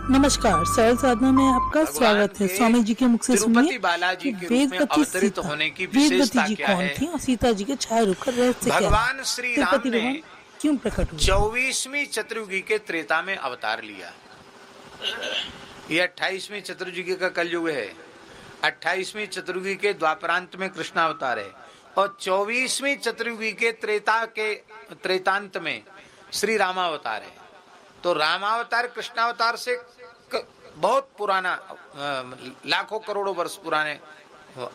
नमस्कार, सरल साधना में आपका स्वागत है। स्वामी जी के मुख से सुनिए बालाजी कि के रूप में वेदवती अवतरित सीता, होने की वेदवती विशेषता जी क्या कौन है? थी और सीता जी के छाया रूप का रहस्य क्या है? भगवान श्री राम तिरुपति ने भगवान क्यों प्रकट हुए? 24वीं चतुर्युगी के त्रेता में अवतार लिया। यह 28वीं चतुर्युगी का कलयुग है। 28वीं चतुर्युगी के द्वापरांत में कृष्ण अवतार है और 24वीं चतुर्युगी के त्रेतांत में श्री रामावतार है। तो रामावतार कृष्णावतार से बहुत पुराना, लाखों करोड़ों वर्ष पुराने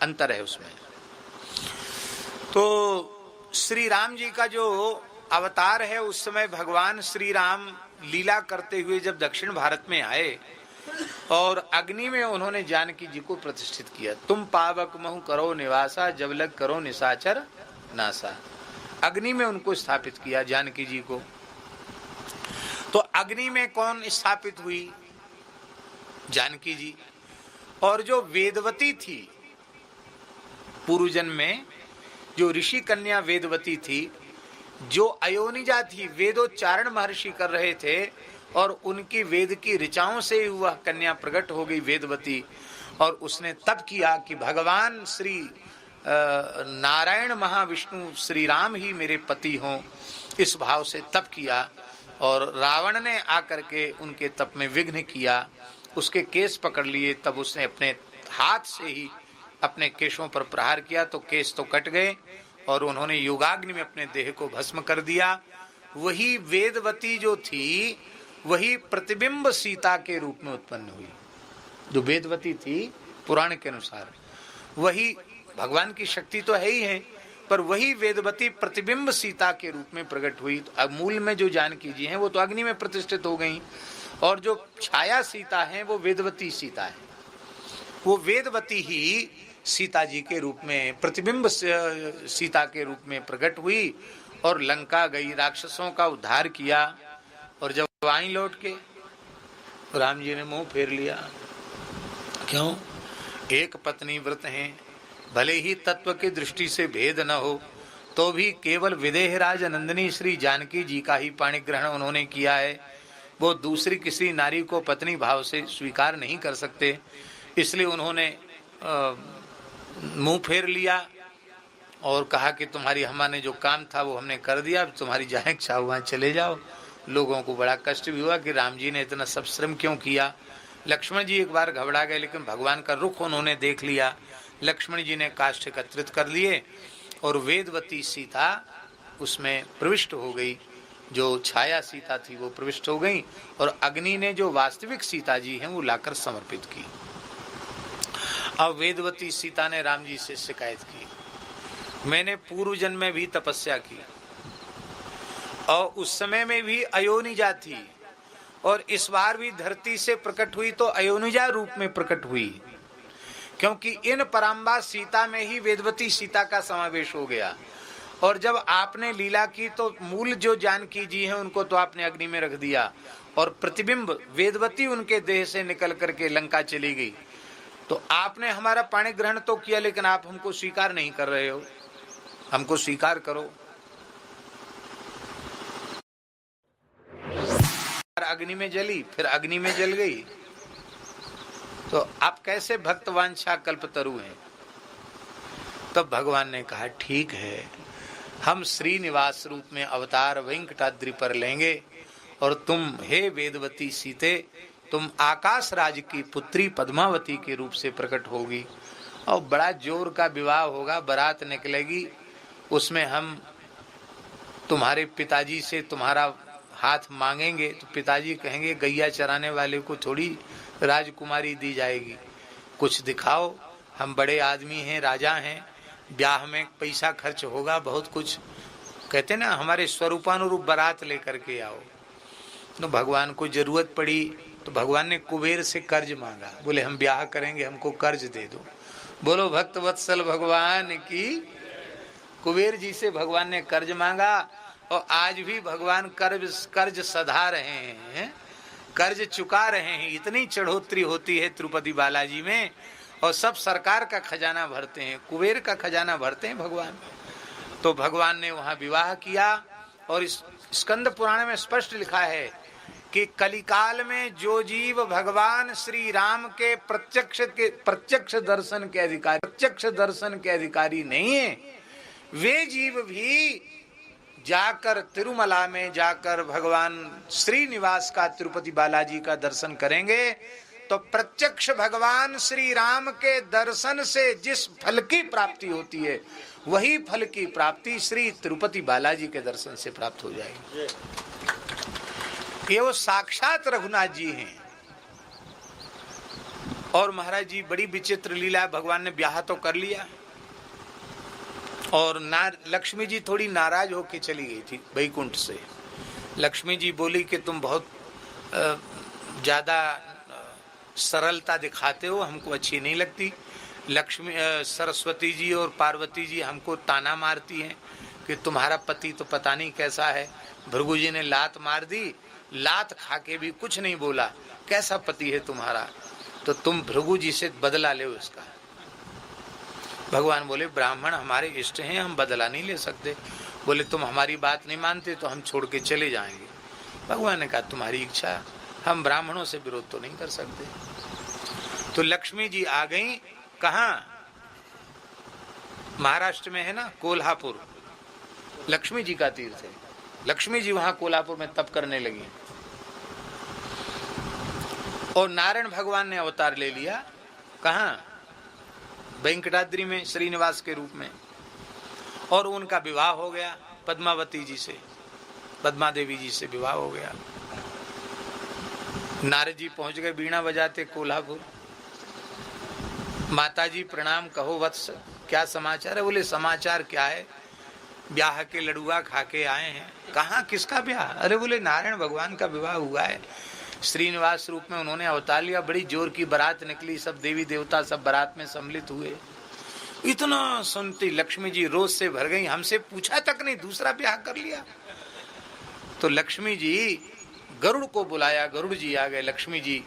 अंतर है उसमें। तो श्री राम जी का जो अवतार है, उस समय भगवान श्री राम लीला करते हुए जब दक्षिण भारत में आए और अग्नि में उन्होंने जानकी जी को प्रतिष्ठित किया। तुम पावक महु करो निवासा, जब लग करो निशाचर नासा। अग्नि में उनको स्थापित किया जानकी जी को। तो अग्नि में कौन स्थापित हुई? जानकी जी। और जो वेदवती थी, पूर्व जन्म में जो ऋषि कन्या वेदवती थी, जो अयोनिजा थी, वेदोच्चारण महर्षि कर रहे थे और उनकी वेद की ऋचाओं से वह कन्या प्रकट हो गई वेदवती। और उसने तप किया कि भगवान श्री नारायण महाविष्णु श्री राम ही मेरे पति हों, इस भाव से तप किया। और रावण ने आकर के उनके तप में विघ्न किया, उसके केस पकड़ लिए। तब उसने अपने हाथ से ही अपने केशों पर प्रहार किया तो केस तो कट गए और उन्होंने योगाग्नि में अपने देह को भस्म कर दिया। वही वेदवती जो थी, वही प्रतिबिंब सीता के रूप में उत्पन्न हुई। जो वेदवती थी पुराण के अनुसार, वही भगवान की शक्ति तो है ही है, पर वही वेदवती प्रतिबिंब सीता के रूप में प्रकट हुई। तो मूल में जो जानकी जी हैं वो तो अग्नि में प्रतिष्ठित हो गई, और जो छाया सीता है वो वेदवती सीता है। वो वेदवती ही सीता जी के रूप में, प्रतिबिंब सीता के रूप में प्रकट हुई और लंका गई, राक्षसों का उद्धार किया। और जब आई लौट के, राम जी ने मुंह फेर लिया। क्यों? एक पत्नी व्रत हैं, भले ही तत्व की दृष्टि से भेद न हो, तो भी केवल विदेहराज नंदिनी श्री जानकी जी का ही पाणी ग्रहण उन्होंने किया है। वो दूसरी किसी नारी को पत्नी भाव से स्वीकार नहीं कर सकते, इसलिए उन्होंने मुंह फेर लिया और कहा कि तुम्हारी हमारे जो काम था वो हमने कर दिया, अब तुम्हारी जहाँ इच्छा वहाँ चले जाओ। लोगों को बड़ा कष्ट भी हुआ कि राम जी ने इतना सब श्रम क्यों किया। लक्ष्मण जी एक बार घबरा गए, लेकिन भगवान का रुख उन्होंने देख लिया। लक्ष्मण जी ने काष्ठ एकत्रित कर लिए और वेदवती सीता उसमें प्रविष्ट हो गई। जो छाया सीता थी वो प्रविष्ट हो गई और अग्नि ने जो वास्तविक सीता जी हैं वो लाकर समर्पित की। अब वेदवती सीता ने राम जी से शिकायत की, मैंने पूर्व जन्म में भी तपस्या की और उस समय में भी अयोनिजा थी, और इस बार भी धरती से प्रकट हुई तो अयोनिजा रूप में प्रकट हुई, क्योंकि इन पराम्बा सीता में ही वेदवती सीता का समावेश हो गया। और जब आपने लीला की तो मूल जो जानकी जी हैं उनको तो आपने अग्नि में रख दिया और प्रतिबिंब वेदवती उनके देह से निकल करके लंका चली गई। तो आपने हमारा पाणी ग्रहण तो किया, लेकिन आप हमको स्वीकार नहीं कर रहे हो, हमको स्वीकार करो। अग्नि में जली, फिर अग्नि में जल गई, तो आप कैसे भक्त वांछा कल्पतरु हैं? तब भगवान ने कहा ठीक है, हम श्रीनिवास रूप में अवतार वेंकटाद्रि पर लेंगे और तुम हे वेदवती सीते, तुम आकाश राज की पुत्री पद्मावती के रूप से प्रकट होगी और बड़ा जोर का विवाह होगा, बारात निकलेगी, उसमें हम तुम्हारे पिताजी से तुम्हारा हाथ मांगेंगे तो पिताजी कहेंगे गैया चराने वाले को थोड़ी राजकुमारी दी जाएगी, कुछ दिखाओ, हम बड़े आदमी हैं, राजा हैं, ब्याह में पैसा खर्च होगा, बहुत कुछ। कहते ना हमारे स्वरूपानुरूप बारात लेकर के आओ। तो भगवान को जरूरत पड़ी तो भगवान ने कुबेर से कर्ज मांगा, बोले हम ब्याह करेंगे, हमको कर्ज दे दो। बोलो भक्त वत्सल भगवान की। कुबेर जी से भगवान ने कर्ज मांगा और आज भी भगवान कर्ज सधा रहे हैं, कर्ज चुका रहे हैं। इतनी चढ़ोतरी होती है तिरुपति बालाजी में और सब सरकार का खजाना भरते हैं, कुबेर का खजाना भरते हैं भगवान। तो भगवान ने वहां विवाह किया और इस स्कंद पुराण में स्पष्ट लिखा है कि कलिकाल में जो जीव भगवान श्री राम के प्रत्यक्ष दर्शन के अधिकारी नहीं है, वे जीव भी जाकर तिरुमला में जाकर भगवान श्रीनिवास का, तिरुपति बालाजी का दर्शन करेंगे तो प्रत्यक्ष भगवान श्री राम के दर्शन से जिस फल की प्राप्ति होती है, वही फल की प्राप्ति श्री तिरुपति बालाजी के दर्शन से प्राप्त हो जाएगी। ये वो साक्षात रघुनाथ जी हैं। और महाराज जी बड़ी विचित्र लीला है, भगवान ने ब्याह तो कर लिया और लक्ष्मी जी थोड़ी नाराज होके चली गई थी वैकुंठ से। लक्ष्मी जी बोली कि तुम बहुत ज्यादा सरलता दिखाते हो, हमको अच्छी नहीं लगती। सरस्वती जी और पार्वती जी हमको ताना मारती हैं कि तुम्हारा पति तो पता नहीं कैसा है। भृगु जी ने लात मार दी, लात खा के भी कुछ नहीं बोला, कैसा पति है तुम्हारा, तो तुम भृगु जी से बदला ले उसका। भगवान बोले ब्राह्मण हमारे इष्ट हैं, हम बदला नहीं ले सकते। बोले तुम हमारी बात नहीं मानते तो हम छोड़ के चले जाएंगे। भगवान ने कहा तुम्हारी इच्छा, हम ब्राह्मणों से विरोध तो नहीं कर सकते। तो लक्ष्मी जी आ गई, कहाँ? महाराष्ट्र में है ना कोल्हापुर, लक्ष्मी जी का तीर्थ है। लक्ष्मी जी वहां कोल्हापुर में तप करने लगी और नारायण भगवान ने अवतार ले लिया। कहाँ? वेंकटाद्रि में श्रीनिवास के रूप में। और उनका विवाह हो गया पद्मावती जी से, पद्मा देवी जी से विवाह हो गया। नारद जी पहुंच गए बीणा बजाते कोल्हापुर। माता जी प्रणाम, कहो वत्स क्या समाचार है? बोले समाचार क्या है, ब्याह के लड़ुआ खा के आए हैं। कहाँ, किसका ब्याह? अरे बोले नारायण भगवान का विवाह हुआ है, श्रीनिवास रूप में उन्होंने अवतार लिया, बड़ी जोर की बारात निकली, सब देवी देवता सब बारात में सम्मिलित हुए। इतना सुनती लक्ष्मी जी रोज से भर गई, हमसे पूछा तक नहीं, दूसरा ब्याह कर लिया। तो लक्ष्मी जी गरुड़ को बुलाया, गरुड़ जी आ गए। लक्ष्मी जी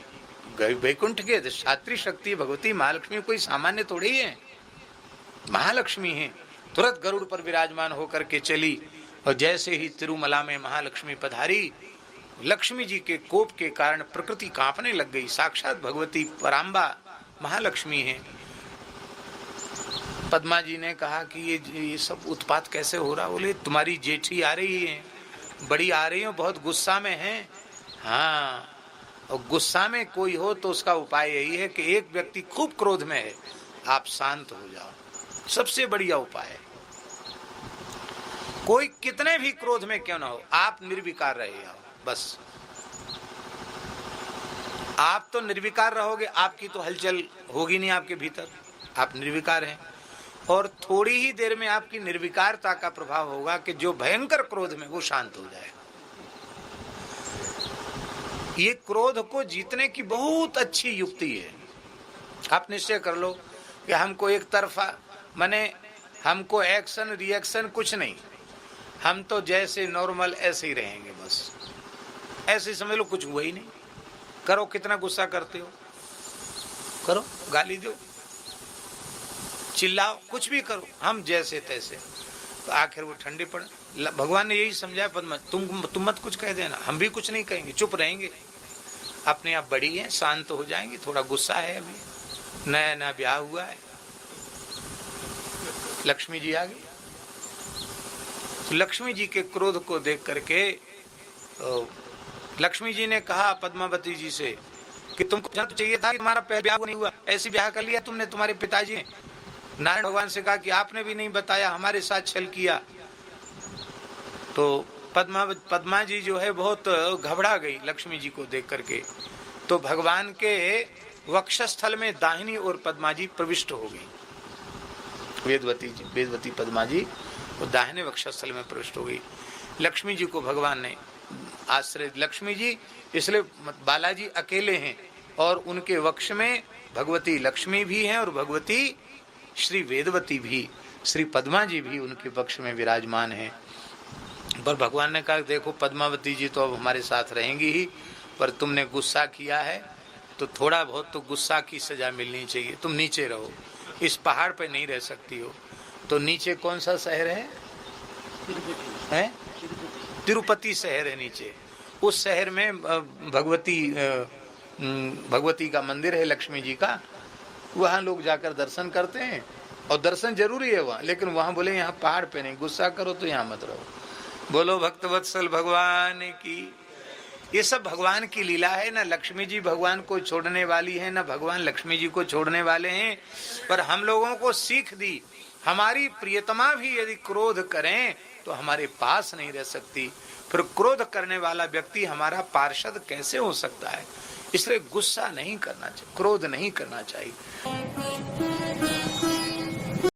वैकुंठ के क्षात्री शक्ति भगवती महालक्ष्मी कोई सामान्य थोड़ी है, महालक्ष्मी है। तुरंत गरुड़ पर विराजमान होकर के चली और जैसे ही तिरुमला में महालक्ष्मी पधारी, लक्ष्मी जी के कोप के कारण प्रकृति कांपने लग गई। साक्षात भगवती पराम्बा महालक्ष्मी है। पद्मा जी ने कहा कि ये सब उत्पात कैसे हो रहा? बोले तुम्हारी जेठी आ रही है, बड़ी आ रही हो, बहुत गुस्सा में है। हाँ, और गुस्सा में कोई हो तो उसका उपाय यही है कि एक व्यक्ति खूब क्रोध में है, आप शांत हो जाओ, सबसे बढ़िया उपाय है। कोई कितने भी क्रोध में क्यों ना हो, आप निर्विकार रहे आओ बस। आप तो निर्विकार रहोगे, आपकी तो हलचल होगी नहीं आपके भीतर, आप निर्विकार हैं। और थोड़ी ही देर में आपकी निर्विकारता का प्रभाव होगा कि जो भयंकर क्रोध में वो शांत हो जाएगा। ये क्रोध को जीतने की बहुत अच्छी युक्ति है। आप निश्चय कर लो कि हमको एक तरफा, माने हमको एक्शन रिएक्शन कुछ नहीं, हम तो जैसे नॉर्मल ऐसे ही रहेंगे बस, ऐसे समझ लो कुछ हुआ ही नहीं। करो, कितना गुस्सा करते हो, करो, गाली दो, चिल्लाओ, कुछ भी करो, हम जैसे तैसे, तो आखिर वो ठंडे पड़े। भगवान ने यही समझाया पद्मा, तुम मत कुछ कह देना, हम भी कुछ नहीं कहेंगे, चुप रहेंगे, अपने आप बड़ी है, शांत हो जाएंगे। थोड़ा गुस्सा है, अभी नया नया ब्याह हुआ है। लक्ष्मी जी आ गई। तो लक्ष्मी जी के क्रोध को देख करके लक्ष्मी जी ने कहा पद्मावती जी से कि तुमको जानना तो चाहिए था कि तुम्हारा पहले ब्याह नहीं हुआ, ऐसे ब्याह कर लिया तुमने। तुम्हारे पिताजी ने नारायण भगवान से कहा कि आपने भी नहीं बताया, हमारे साथ छल किया। तो पद्मा जी जो है बहुत घबरा गई लक्ष्मी जी को देख करके। तो भगवान के वक्षस्थल में दाहिनी ओर पद्मा जी प्रविष्ट हो गई। वेदवती पद्मा जी वो दाहिने वक्षस्थल में प्रविष्ट हो गई। लक्ष्मी जी को भगवान ने आश्रय, लक्ष्मी जी इसलिए बालाजी अकेले हैं और उनके वक्ष में भगवती लक्ष्मी भी हैं और भगवती श्री वेदवती भी, श्री पद्मा जी भी उनके वक्ष में विराजमान हैं। पर भगवान ने कहा देखो पद्मावती जी तो अब हमारे साथ रहेंगी ही, पर तुमने गुस्सा किया है तो थोड़ा बहुत तो गुस्सा की सजा मिलनी चाहिए। तुम नीचे रहो, इस पहाड़ पे नहीं रह सकती हो। तो नीचे कौन सा शहर है? तिरुपति शहर है नीचे। उस शहर में भगवती का मंदिर है, लक्ष्मी जी का, वहां लोग जाकर दर्शन करते हैं और दर्शन जरूरी है वहां, लेकिन वहां बोले यहाँ पहाड़ पे नहीं, गुस्सा करो तो यहाँ मत रहो। बोलो भक्तवत्सल भगवान की। ये सब भगवान की लीला है, ना लक्ष्मी जी भगवान को छोड़ने वाली है, ना भगवान लक्ष्मी जी को छोड़ने वाले हैं। पर हम लोगों को सीख दी, हमारी प्रियतमा भी यदि क्रोध करें तो हमारे पास नहीं रह सकती, फिर क्रोध करने वाला व्यक्ति हमारा पार्षद कैसे हो सकता है। इसलिए गुस्सा नहीं करना चाहिए, क्रोध नहीं करना चाहिए।